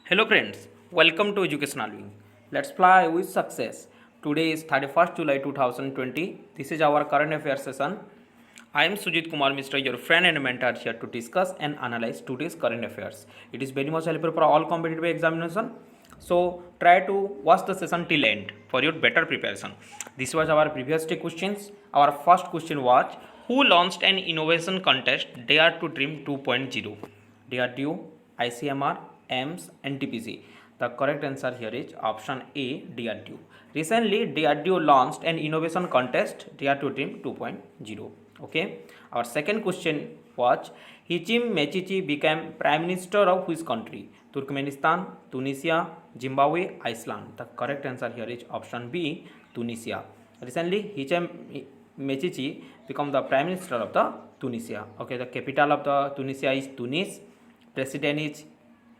Hello friends, welcome to Educational Wing. Let's fly with success. Today is 31st July 2020. This is our current affairs session. I am Sujit Kumar Mishra, your friend and mentor here to discuss and analyze today's current affairs. It is very much helpful for all competitive examination. So try to watch the session till end for your better preparation. This was our previous two questions. Our first question was, who launched an innovation contest Dare to Dream 2.0? DRDO, ICMR, AIMS, NTPC. The correct answer here is option A, DRDO. Recently, DRDO launched an innovation contest, Dare to Dream 2.0. Okay. Our second question was, Hichim Mechichi became Prime Minister of which country? Turkmenistan, Tunisia, Zimbabwe, Iceland. The correct answer here is option B, Tunisia. Recently, Hichim Mechichi became the Prime Minister of the Tunisia. Okay, the capital of the Tunisia is Tunis. President is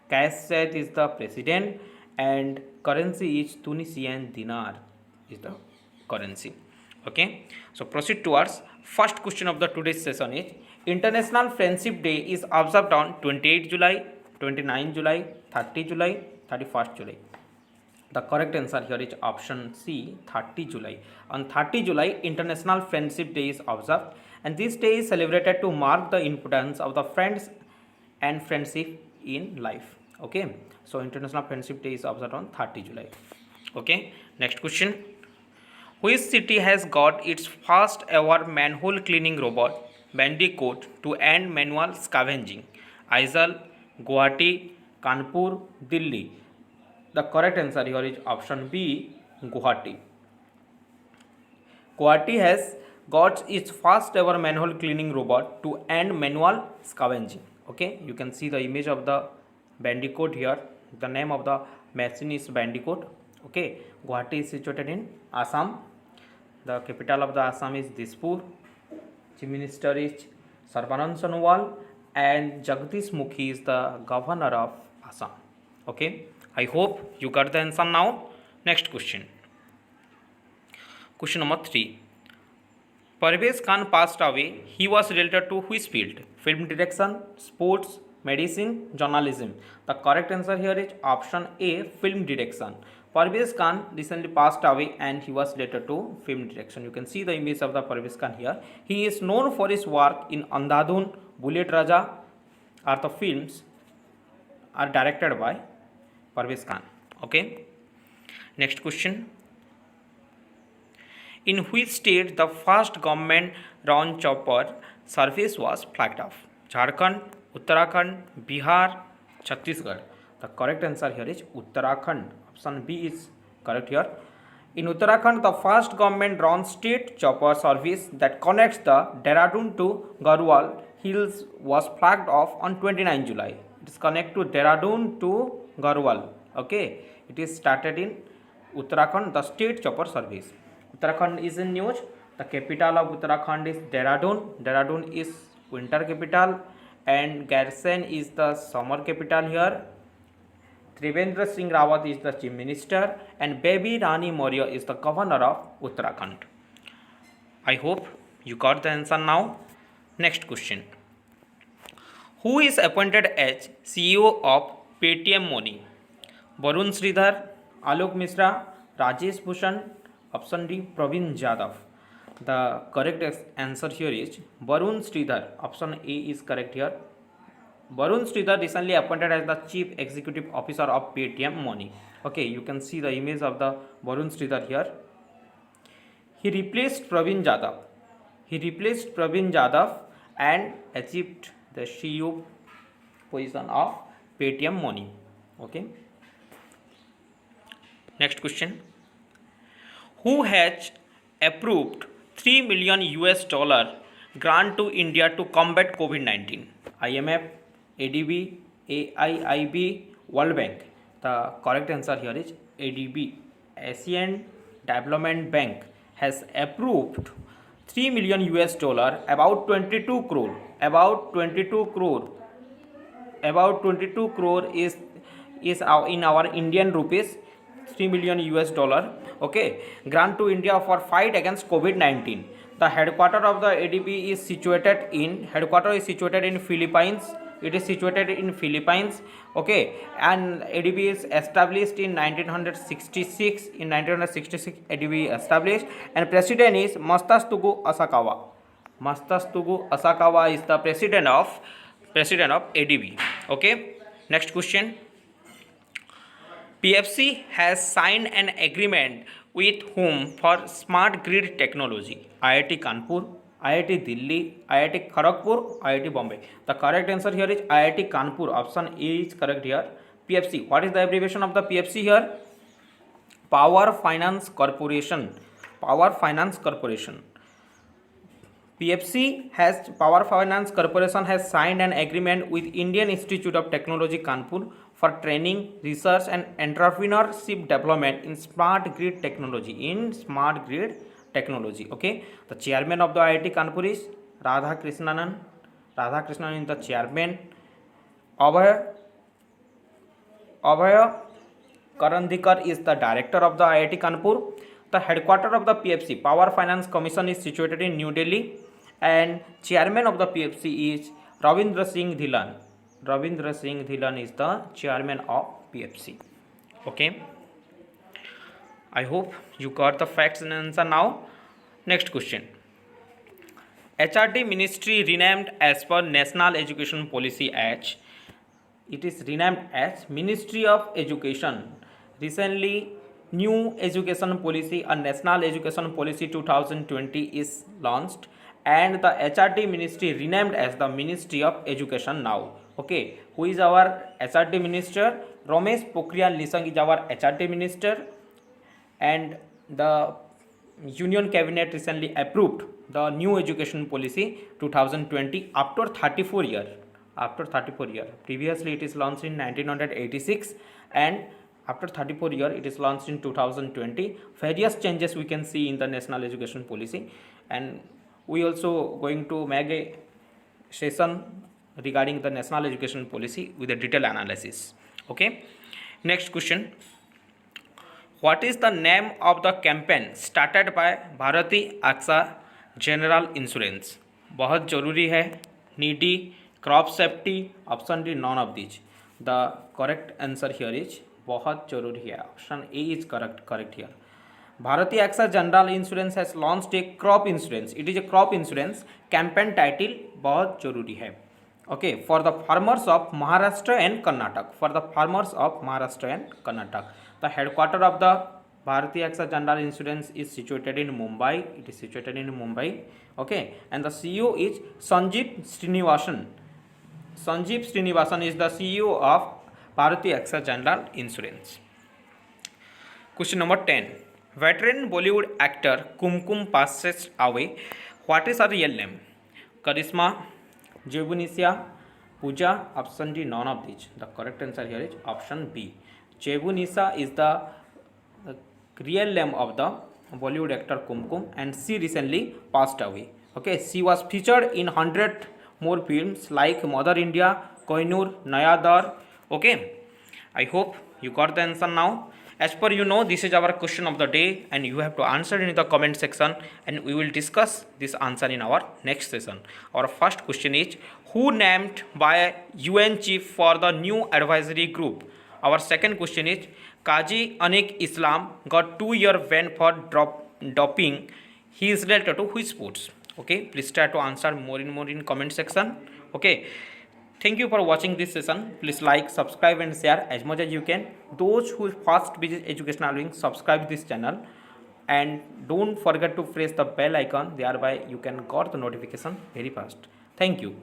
Kais Saied is the president, and currency is Tunisian dinar is the currency. Okay, so proceed towards first question of the today's session is, International Friendship Day is observed on 28 July, 29 July, 30 July, 31st July. The correct answer here is option C, 30 July. On 30 July, International Friendship Day is observed, and this day is celebrated to mark the importance of the friends and friendship in life. Okay, so International Friendship Day is observed on 30 July. Okay, next question. Which city has got its first ever manhole cleaning robot, Bandicoot, to end manual scavenging? Aizawl, Guwahati, Kanpur, Delhi. The correct answer here is option B, Guwahati. Guwahati has got its first ever manhole cleaning robot to end manual scavenging. Okay, you can see the image of the Bandicoot here. The name of the machine is Bandicoot. Okay, Guwahati is situated in Assam. The capital of the Assam is Dispur. Chief Minister is Sarbanand Sonowal, and Jagdish Mukhi is the governor of Assam. Okay, I hope you got the answer now. Next question. Question number 3. Parvez Khan passed away. He was related to which field? Film direction, sports, medicine, journalism. The correct answer here is option A, film direction. Parvez Khan recently passed away and he was related to film direction. You can see the image of the Parvez Khan here. He is known for his work in Andhadhun, Bullet Raja, are the films are directed by Parvez Khan. Okay. Next question. In which state the first government run chopper service was flagged off? Jharkhand, Uttarakhand, Bihar, Chhattisgarh. The correct answer here is Uttarakhand. Option B is correct here. In Uttarakhand, the first government run state chopper service that connects the Dehradun to Garhwal hills was flagged off on 29 July. It is connected to Dehradun to Garhwal. Okay, it is started in Uttarakhand, the state chopper service. Uttarakhand is in news. The capital of Uttarakhand is Dehradun. Dehradun is winter capital, and Garsen is the summer capital here. Trivendra Singh Rawat is the chief minister, and Baby Rani Maurya is the governor of Uttarakhand. I hope you got the answer now. Next question. Who is appointed as CEO of Paytm Money? Varun Sridhar, Alok Mishra, Rajesh Bhushan. Option D, Praveen Jadhav. The correct answer here is Varun Sridhar. Option A is correct here. Varun Sridhar recently appointed as the Chief Executive Officer of Paytm Money. Okay, you can see the image of the Varun Sridhar here. He replaced Praveen Jadhav and achieved the CEO position of Paytm Money. Okay. Next question. Who has approved 3 million US dollar grant to India to combat COVID-19? IMF, ADB, AIIB, World Bank. The correct answer here is ADB. Asian Development Bank has approved 3 million US dollar, about 22 crore. About 22 crore is in our Indian rupees 3 million US dollar. Okay, grant to India for fight against COVID-19. The headquarters is situated in Philippines. It is situated in Philippines. Okay, and ADB is established in 1966. In 1966, ADB established, and president is Masatsugu Asakawa. Masatsugu Asakawa is the president of ADB. Okay, next question. PFC has signed an agreement with whom for smart grid technology? IIT Kanpur, IIT Delhi, IIT Kharagpur, IIT Bombay. The correct answer here is IIT Kanpur. Option A is correct here. PFC. What is the abbreviation of the PFC here? Power Finance Corporation. Power Finance Corporation. Power Finance Corporation has signed an agreement with Indian Institute of Technology Kanpur for training, research and entrepreneurship development in smart grid technology. Okay, the chairman of the IIT Kanpur is Radhakrishnan. Radhakrishnan is the chairman. Abhay Karandikar is the director of the IIT Kanpur. The headquarters of the PFC, Power Finance Commission, is situated in New Delhi, and chairman of the PFC is Ravindra Singh Dhillon. Ravindra Singh Dhillon is the chairman of PFC. Okay, I hope you got the facts and answer now. Next question. HRD Ministry renamed as per National Education Policy as. It is renamed as Ministry of Education. Recently, new education policy, a National Education Policy 2020 is launched, and the HRD Ministry renamed as the Ministry of Education now. Okay, who is our HRD Minister? Ramesh Pokhriyal Nishank is our HRD Minister, and the Union Cabinet recently approved the new education policy 2020 after 34 years. Previously it is launched in 1986, and after 34 years it is launched in 2020. Various changes we can see in the national education policy, and we also going to make a session regarding the national education policy with a detailed analysis. Okay, next question. What is the name of the campaign started by Bharati AXA General Insurance? बहुत जरूरी है. Needy, crop safety, option D, none of these. The correct answer here is बहुत जरूरी है. Option A is correct here. Bharati AXA General Insurance has launched a crop insurance. It is a crop insurance campaign title बहुत जरूरी है. Okay, for the farmers of Maharashtra and Karnataka. The headquarters of the Bharati AXA General Insurance is situated in Mumbai. Okay, and the CEO is Sanjeev Srinivasan. Sanjeev Srinivasan is the CEO of Bharati AXA General Insurance. Question number 10. Veteran Bollywood actor Kumkum passes away. What is her real name? Karisma, Jebunisia, Pooja, option D, none of these. The correct answer here is option B. Jebunisa is the real name of the Bollywood actor Kumkum, and she recently passed away. Okay, she was featured in 100 more films like Mother India, Koinur, Naya Dar. Okay, I hope you got the answer now. As per this is our question of the day, and you have to answer in the comment section, and we will discuss this answer in our next session. Our first question is, who named by UN chief for the new advisory group? Our second question is, Qazi Anik Islam got 2-year ban for doping. He is related to which sports? Okay, please try to answer more in comment section. Okay, thank you for watching this session. Please like, subscribe and share as much as you can. Those who first visit Educational Wing, subscribe this channel, and don't forget to press the bell icon. Thereby you can get the notification very fast. Thank you.